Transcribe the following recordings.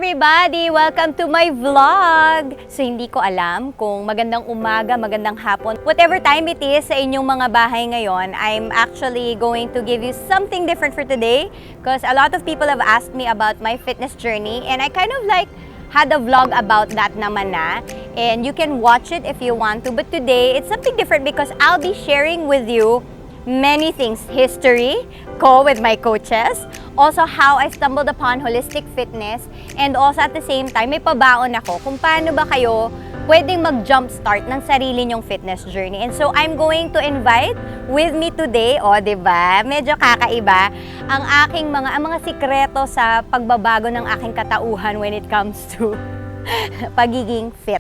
everybody! Welcome to my vlog! So hindi ko alam kung magandang umaga, magandang hapon. Whatever time it is sa inyong mga bahay ngayon, I'm actually going to give you something different for today because a lot of people have asked me about my fitness journey and I kind of like had a vlog about that naman na. And you can watch it if you want to. But today, it's something different because I'll be sharing with you many things. History ko with my coaches. Also, how I stumbled upon holistic fitness. And also, at the same time, may pabaon ako kung paano ba kayo pwedeng mag-jumpstart ng sarili nyong fitness journey. And so, I'm going to invite with me today, diba? Medyo kakaiba, ang mga sikreto sa pagbabago ng aking katauhan when it comes to pagiging fit.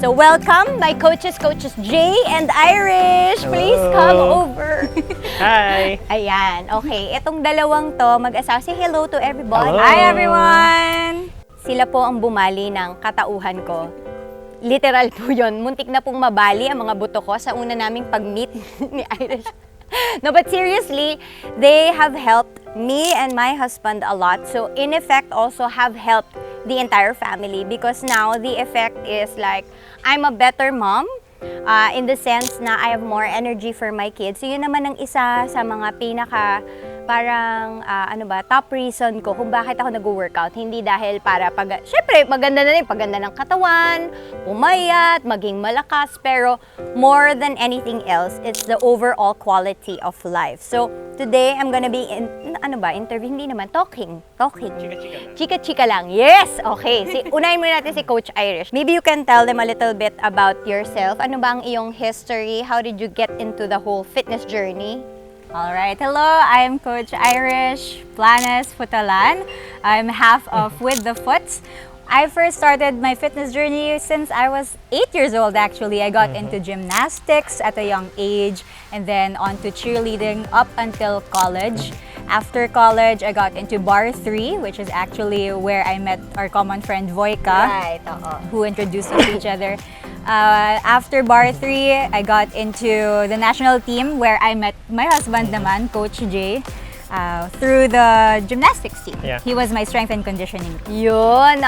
So welcome my coaches Jay and Irish. Hello. Please come over. Hi! Ayan, okay. Itong dalawang to, mag-asawa. Say hello to everybody. Hello. Hi everyone! Sila po ang bumali ng katauhan ko. Literal po yun. Muntik na pong mabali ang mga buto ko sa una naming pag-meet ni Irish. No, but seriously, they have helped me and my husband a lot. So in effect, also have helped the entire family because now the effect is like I'm a better mom in the sense na I have more energy for my kids. So yun naman ang isa sa mga pinaka parang top reason ko kung bakit ako nag-workout. Hindi dahil para syempre maganda na rin, paganda ng katawan, pumayat, maging malakas, pero more than anything else, it's the overall quality of life. So today, I'm gonna be interview, hindi naman, talking. Chika-chika lang. Yes! Okay. Unahin muna natin si Coach Irish. Maybe you can tell them a little bit about yourself. Ano ba ang iyong history? How did you get into the whole fitness journey? Alright, hello, I'm Coach Irish Planes Futalan. I'm half of With the Futs. I first started my fitness journey since I was 8 years old actually. I got into gymnastics at a young age and then on to cheerleading up until college. After college, I got into Bar 3, which is actually where I met our common friend Voika, Right, who introduced us to each other. After Bar 3, I got into the national team where I met my husband naman, Coach Jay, through the gymnastics team. Yeah. He was my strength and conditioning. Yun.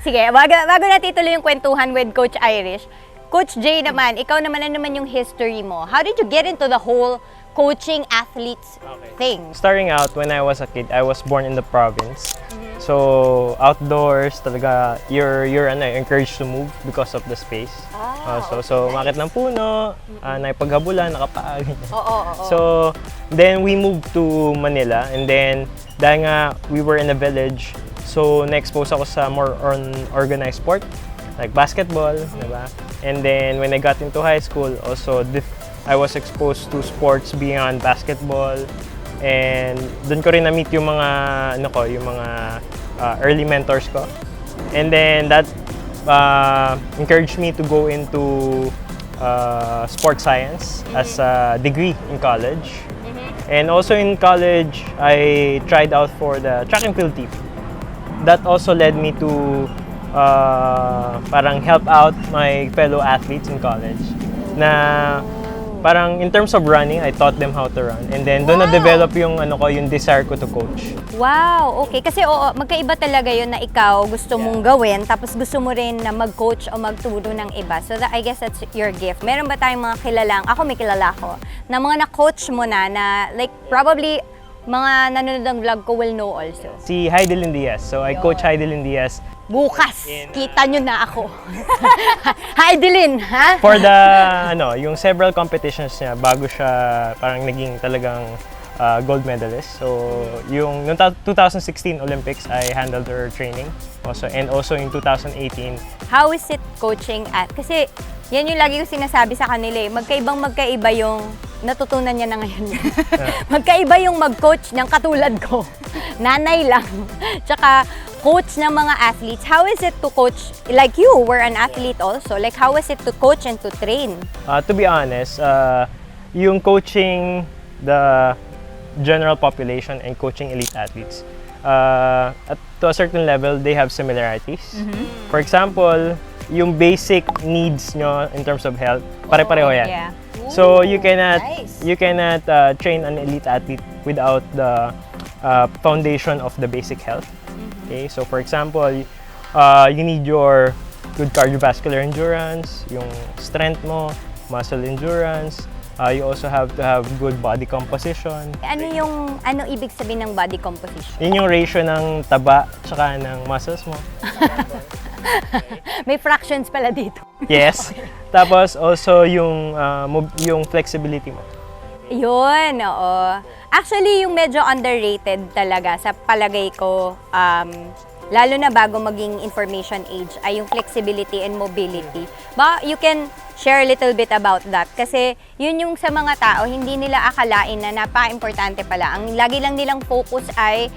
Sige, bago natin ituloy yung kwentuhan with Coach Irish, Coach Jay naman, ikaw naman yung history mo. How did you get into the whole coaching athletes thing? Starting out, when I was a kid, I was born in the province. So, outdoors, talaga, you're encouraged to move because of the space. So makit ng puno, nakipaghabulan, nakapaag. So, then we moved to Manila and then, dahil nga we were in a village, so na-expose ako sa more on organized sport, like basketball, diba? And then, when I got into high school, also, I was exposed to sports beyond basketball and doon ko rin na-meet yung mga early mentors ko. And then that encouraged me to go into sports science as a degree in college. And also in college, I tried out for the track and field team. That also led me to parang help out my fellow athletes in college. Na parang in terms of running, I taught them how to run. And then doon na-develop yung yung desire ko to coach. Wow, okay. Kasi magkaiba talaga yun na ikaw gusto mong gawin, tapos gusto mo rin na mag-coach o magturo ng iba. So I guess that's your gift. Meron ba tayong mga kilalang, ako may kilala ko, na mga na-coach mo na like probably mga nanonood ng vlog ko will know also. Si Heidelin Diaz. So I coach Heidelin Diaz. Bukas, kita nyo na ako. Heidelin, ha? For the, yung several competitions niya bago siya parang naging talagang gold medalist. So, yung 2016 Olympics, I handled her training. And also in 2018. How is it coaching at? Kasi yan yung lagi ko sinasabi sa kanila magkaiba yung natutunan niya na ngayon. Magkaiba yung mag-coach ng katulad ko. Nanay lang. Tsaka coach ng mga athletes. How is it to coach, like you were an athlete also, like how is it to coach and to train? To be honest, yung coaching the general population and coaching elite athletes, to a certain level, they have similarities. For example, yung basic needs nyo in terms of health, pare-pareho yan. Yeah. So you cannot nice. train an elite athlete without the foundation of the basic health. Okay, so for example, you need your good cardiovascular endurance, yung strength mo, muscle endurance. You also have to have good body composition. Ano ibig sabihin ng body composition? Yun yung ratio ng taba tsaka ng muscles mo. May fractions pala dito. Yes. Tapos also yung flexibility mo. Yun, oo. Actually, yung medyo underrated talaga sa palagay ko, lalo na bago maging information age, ay yung flexibility and mobility. You can share a little bit about that. Kasi yun yung sa mga tao, hindi nila akalain na napaka-importante pala. Ang lagi lang nilang focus ay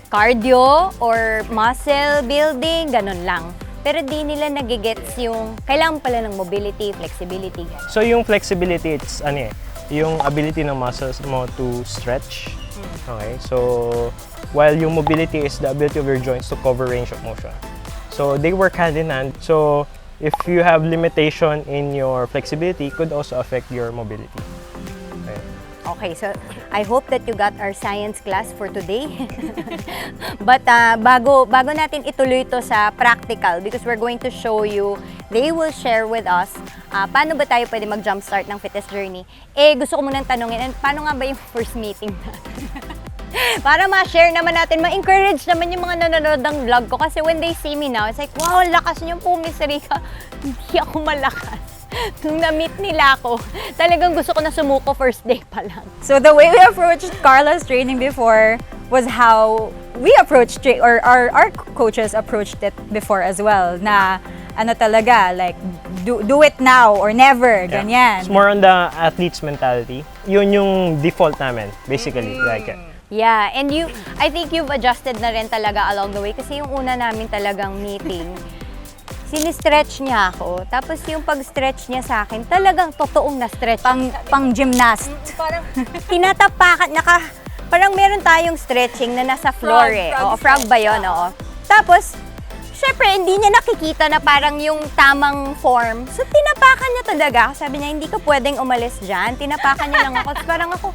cardio or muscle building, ganun lang. Pero di nila nagigets yung kailangan pala ng mobility, flexibility. So yung flexibility, it's yung ability ng muscles mo to stretch. Okay, so while yung mobility is the ability of your joints to cover range of motion. So they work hand in hand. So if you have limitation in your flexibility, it could also affect your mobility. Okay, so I hope that you got our science class for today. But bago natin ituloy ito sa practical, because we're going to show you, they will share with us paano ba tayo pwede mag-jumpstart ng fitness journey. Gusto ko munang tanungin, paano nga ba yung first meeting natin? Para ma-share naman natin, ma-encourage naman yung mga nanonood ng vlog ko. Kasi when they see me now, it's like, wow, lakas niyo po, Miss Rica. Hindi ako malakas. Nung na-meet nila ako, talagang gusto ko na sumuko first day pa lang. So the way we approached Carla's training before was how we approached or our coaches approached it before as well. Na ano talaga, like do it now or never, ganyan. It's more on the athlete's mentality. Yun yung default namin, basically. Yeah, and I think you've adjusted na rin talaga along the way kasi yung una namin talagang meeting, sinistretch niya ako. Tapos yung pag-stretch niya sa akin, talagang totoong na-stretch. Pang gymnast. Parang tinatapakan, parang meron tayong stretching na nasa floor frog ba yun? Oo. Tapos, syempre, hindi niya nakikita na parang yung tamang form. So, tinapakan niya talaga. Sabi niya, hindi ka pwedeng umalis dyan. Tinapakan niya lang ako. Tapos parang ako,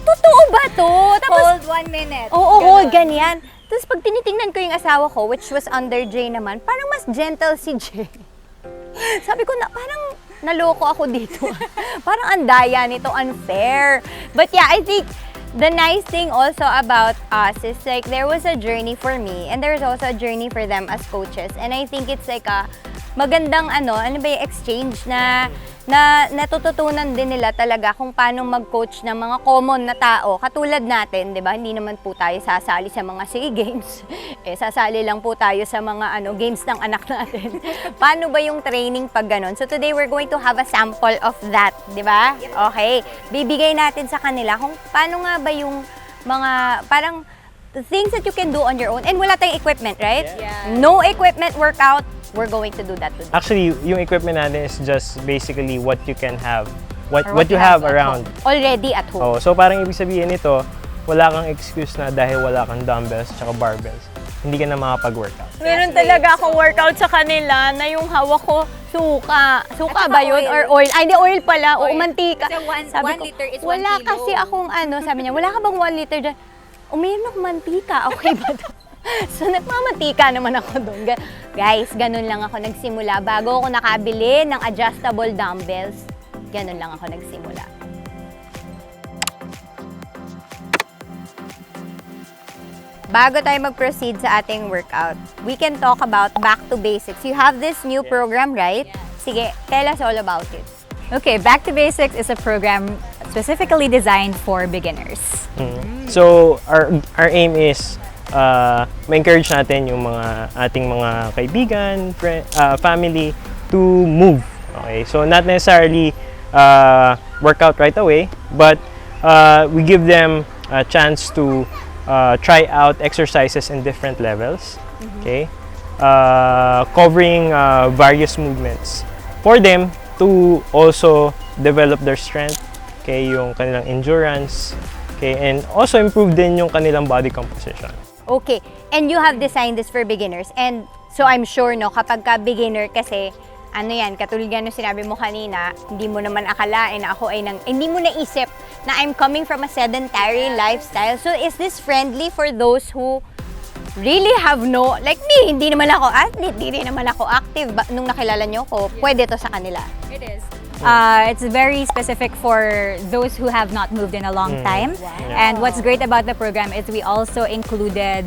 totoo ba to? Tapos, Hold 1 minute. Oo, hold, ganyan. Tapos pag tinitingnan ko yung asawa ko, which was under Jay naman, parang mas gentle si Jay. Sabi ko na, parang naloko ako dito. Parang andaya nito, unfair. But yeah, I think the nice thing also about us is like there was a journey for me and there's also a journey for them as coaches. And I think it's like a magandang ano ba yung exchange na natututunan din nila talaga kung paano mag-coach ng mga common na tao. Katulad natin, di ba? Hindi naman po tayo sasali sa mga SEA Games. Sasali lang po tayo sa mga games ng anak natin. Paano ba yung training pag ganon? So today, we're going to have a sample of that, di ba? Okay. Bibigay natin sa kanila kung paano nga ba yung mga parang things that you can do on your own. And wala tayong equipment, right? Yeah. No equipment workout. We're going to do that today. Actually, yung equipment natin is just basically what you can have, what you have around. Already at home. So parang ibig sabihin nito, wala kang excuse na dahil wala kang dumbbells tsaka barbells, hindi ka na makapag-workout. Meron talaga akong workout sa kanila na yung hawak ko, suka. Suka ba yun? oil. Or oil? Ay, di oil pala. O mantika. Kasi Sabi one liter is 1 wala kilo. kasi akong sabi niya, wala ka bang 1 liter dyan? Uminom ng mantika. Okay ba to? So, nagmamantika naman ako doon. Guys, ganun lang ako nagsimula. Bago ako nakabili ng adjustable dumbbells, ganun lang ako nagsimula. Bago tayo mag-proceed sa ating workout, we can talk about back to basics. You have this new program, right? Sige, tell us all about it. Okay, Back to Basics is a program specifically designed for beginners. So our aim is ma-encourage natin yung ating mga kaibigan, family to move. Okay, so not necessarily work out right away, but we give them a chance to try out exercises in different levels. Okay, covering various movements for them to also develop their strength, okay, yung kanilang endurance, okay, and also improve din yung kanilang body composition. Okay, and you have designed this for beginners. And so I'm sure, no, kapag ka beginner kasi, ano yan, katulad nga nung sinabi mo kanina, hindi mo naman akalain na ako ay hindi mo naisip na I'm coming from a sedentary lifestyle. So is this friendly for those who really have no, like me, hindi naman ako athlete, hindi naman ako active. Nung nakilala nyo ko, pwede to sa kanila. It is. It's very specific for those who have not moved in a long time. And what's great about the program is we also included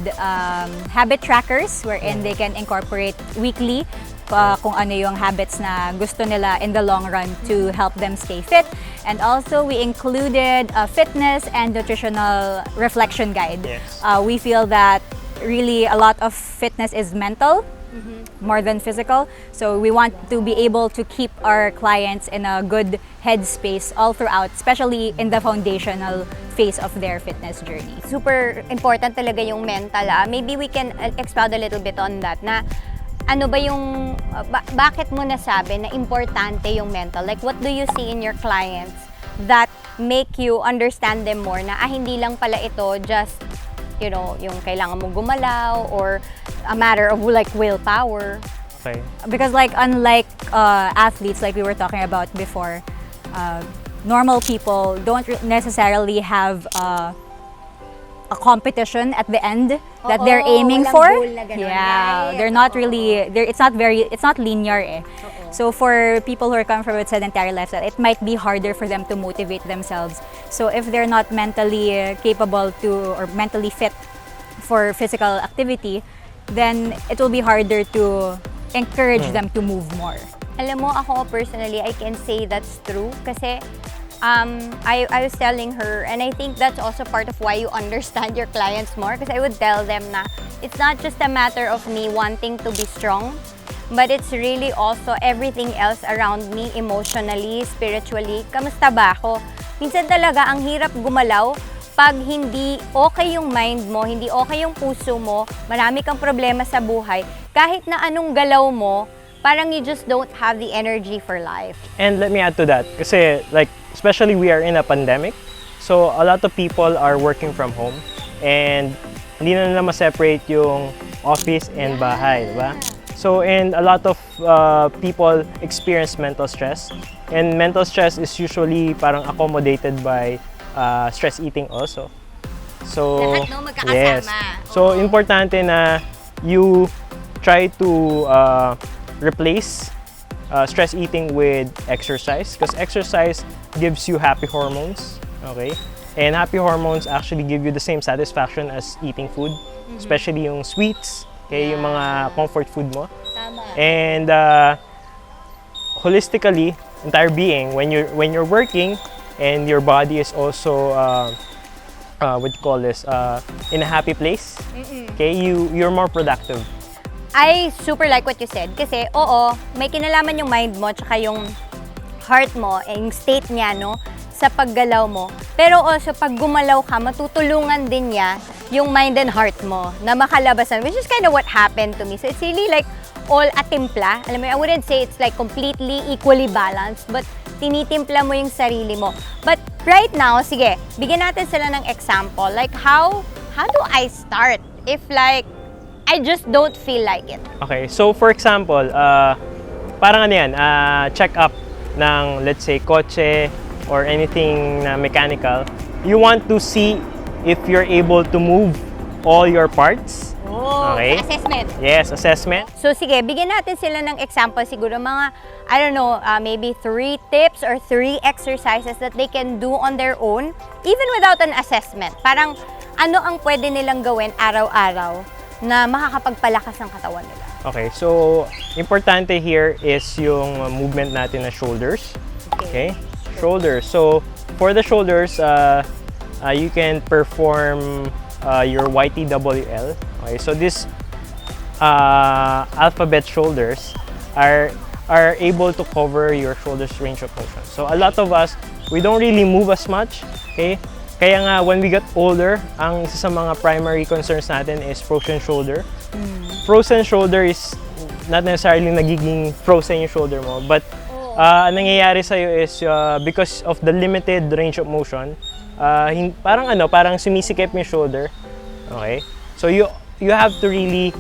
habit trackers wherein they can incorporate weekly kung ano yung habits na gusto nila in the long run to help them stay fit. And also, we included a fitness and nutritional reflection guide. Yes. We feel that really a lot of fitness is mental more than physical. So we want to be able to keep our clients in a good headspace all throughout, especially in the foundational phase of their fitness journey. Super important talaga yung mental. Maybe we can expound a little bit on that na ano ba yung, bakit mo nasabi na importante yung mental? Like, what do you see in your clients that make you understand them more na hindi lang pala ito just, you know, yung kailangan mong gumalaw or a matter of like willpower? Okay. Because like unlike athletes like we were talking about before, normal people don't necessarily have a competition at the end that they're aiming walang for. goal na ganun, right? They're not really, it's not linear eh. So for people who are coming from a sedentary lifestyle, it might be harder for them to motivate themselves. So if they're not mentally capable to or mentally fit for physical activity, then it will be harder to encourage them to move more. Alam mo, ako personally, I can say that's true kasi I was telling her, and I think that's also part of why you understand your clients more, because I would tell them na it's not just a matter of me wanting to be strong, but it's really also everything else around me, emotionally, spiritually. Kamusta ba ako? Minsan talaga ang hirap gumalaw pag hindi okay yung mind mo, hindi okay yung puso mo, marami kang problema sa buhay, kahit na anong galaw mo, parang you just don't have the energy for life. And let me add to that, kasi like, especially we are in a pandemic, so a lot of people are working from home and hindi na nila ma-separate yung office and bahay, diba? So, and a lot of people experience mental stress, and mental stress is usually parang accommodated by stress eating also. So, Lahat, no? Magkakasama. yes. So, importante na you try to replace stress eating with exercise, because exercise gives you happy hormones, okay? And happy hormones actually give you the same satisfaction as eating food, especially yung sweets, okay, yung mga comfort food mo. Tama. And holistically, entire being, when you're working and your body is also what you call this, in a happy place, okay, you're more productive. I super like what you said kasi oo, may kinalaman yung mind mo tsaka yung heart mo, yung state niya, no, sa paggalaw mo. Pero also, pag gumalaw ka, matutulungan din niya yung mind and heart mo na makalabasan, which is kind of what happened to me. So it's really like all a timpla. Alam mo, I wouldn't say it's like completely equally balanced, but tinitimpla mo yung sarili mo. But right now, sige, bigyan natin sila ng example. Like how do I start if like I just don't feel like it? Okay, so for example, parang ano yan, check up ng, let's say, kotse or anything na mechanical. You want to see if you're able to move all your parts. Oh, Okay. assessment. Yes, assessment. So sige, bigyan natin sila ng example siguro mga, I don't know, maybe 3 tips or 3 exercises that they can do on their own, even without an assessment. Parang ano ang pwede nilang gawin araw-araw na makakapagpalakas ng katawan nila. Okay, so importante here is yung movement natin na shoulders. Okay, shoulders. So for the shoulders, you can perform your YTWL. Okay, so this alphabet shoulders are able to cover your shoulders range of motion. So a lot of us, we don't really move as much. Okay, kaya nga when we get older, ang isa sa mga primary concerns natin is frozen shoulder. Frozen shoulder is not necessarily nagiging frozen yung shoulder mo, but ang nangyayari sa'yo is because of the limited range of motion, parang sumisikip yung shoulder. Okay? So you have to really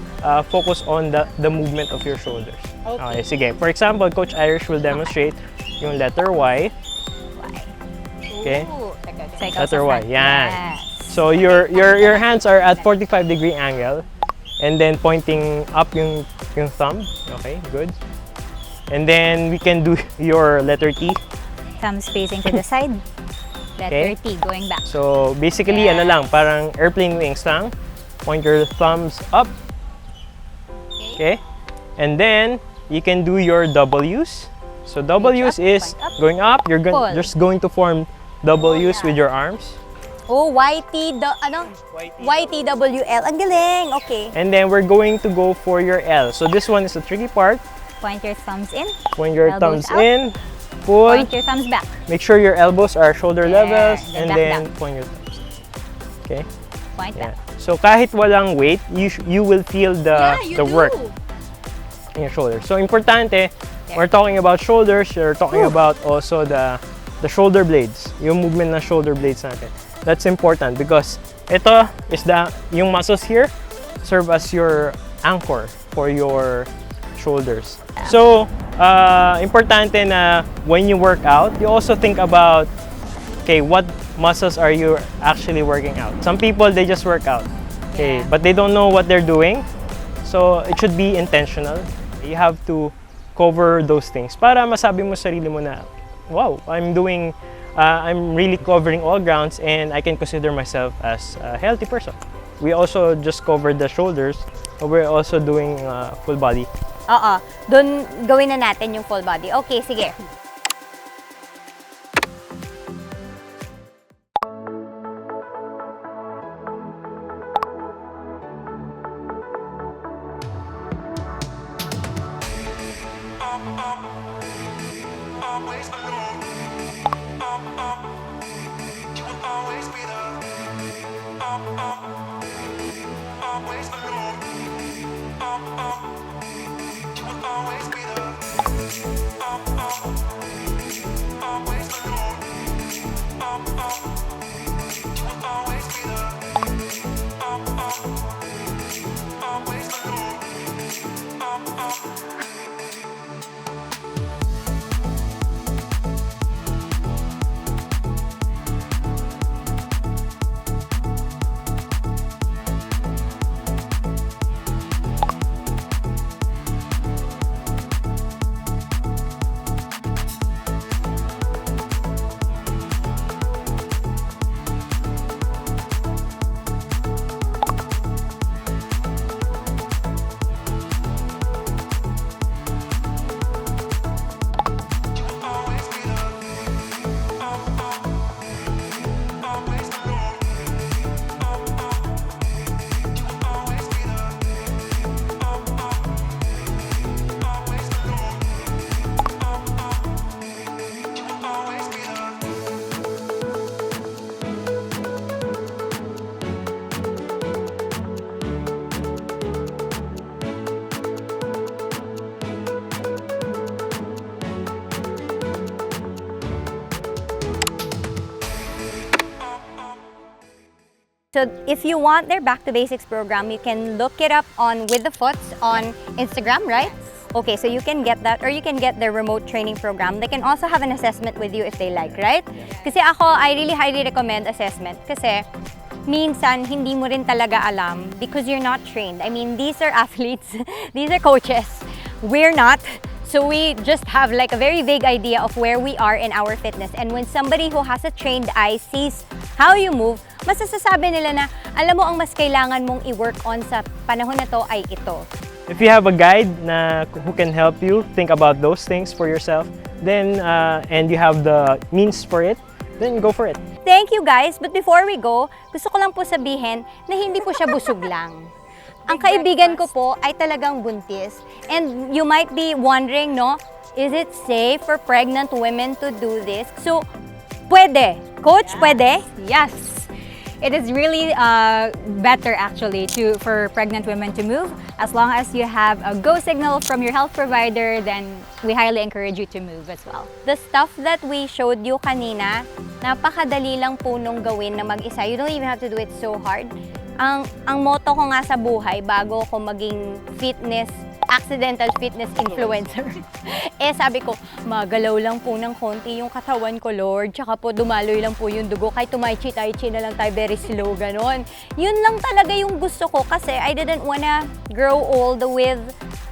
focus on the movement of your shoulders. Okay, sige. For example, Coach Irish will demonstrate yung letter Y. Okay? Ooh, Letter Y. Yan. Yes. So your hands are at 45-degree angle and then pointing up yung thumb. Okay, good. And then we can do your letter T. Thumbs facing to the side. Letter T, going back. So basically, ano lang, parang airplane wings lang. Point your thumbs up. Okay. And then you can do your W's. So W's is point up. going up. You're Pull. just going to form W's with your arms. Oh, YTWL. Ang galing. Okay. And then we're going to go for your L. So this one is the tricky part. Point your thumbs in. Point your Elbows thumbs out. in. Pull. Point your thumbs back. Make sure your elbows are shoulder levels. then And back then down. point your thumbs. Okay. Point Yeah. back. So kahit walang weight, you will feel the work in your shoulders. So importante, we're talking about shoulders, you're talking about also the shoulder blades, yung movement ng shoulder blades natin. That's important because ito is yung muscles here serve as your anchor for your shoulders. So, importante na when you work out, you also think about, okay, what muscles are you actually working out? Some people, they just work out, okay, but they don't know what they're doing. So, it should be intentional. You have to cover those things para masabi mo sa sarili mo na, wow, I'm really covering all grounds and I can consider myself as a healthy person. We also just covered the shoulders, but we're also doing full body. Oo. Doon gawin na natin yung full body. Okay, sige. So if you want their Back to Basics program, you can look it up on With the Futs on Instagram, right? Okay, so you can get that, or you can get their remote training program. They can also have an assessment with you if they like, right? Kasi ako, I really highly recommend assessment kasi minsan hindi mo rin talaga alam because you're not trained. I mean, these are athletes, these are coaches. We're not. So we just have like a very vague idea of where we are in our fitness. And when somebody who has a trained eye sees how you move, mas nasasabi nila na, alam mo ang mas kailangan mong i-work on sa panahon na to ay ito. If you have a guide who can help you think about those things for yourself, then and you have the means for it, then go for it. Thank you guys, but before we go, gusto ko lang po sabihin na hindi po siya busog lang. Ang kaibigan ko po ay talagang buntis. And you might be wondering, no, is it safe for pregnant women to do this? So, pwede. Coach, pwede? Yes. It is really better actually for pregnant women to move. As long as you have a go signal from your health provider, then we highly encourage you to move as well. The stuff that we showed you kanina, napakadali lang po nung gawin na mag-isa. You don't even have to do it so hard. ang motto ko nga sa buhay bago ko maging accidental fitness influencer, sabi ko, magalaw lang po ng konti yung katawan ko, Lord. Tsaka po dumaloy lang po yung dugo. Kahit tumaychi-taychi na lang tayo, very slow, ganon. Yun lang talaga yung gusto ko kasi I didn't wanna grow old with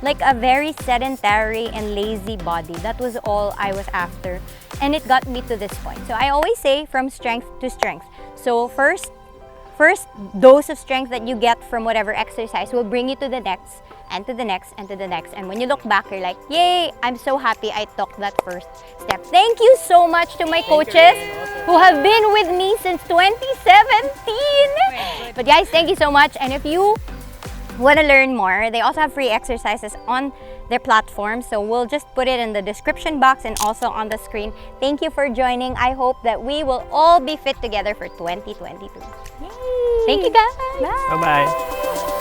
like a very sedentary and lazy body. That was all I was after. And it got me to this point. So I always say, from strength to strength. So first dose of strength that you get from whatever exercise will bring you to the next, and to the next, and to the next. And when you look back, you're like, yay, I'm so happy I took that first step. Thank you so much to my coaches who have been with me since 2017. But guys, thank you so much. And if you want to learn more, they also have free exercises on their platform. So we'll just put it in the description box and also on the screen. Thank you for joining. I hope that we will all be fit together for 2022. Yay! Thank you guys. Bye-bye.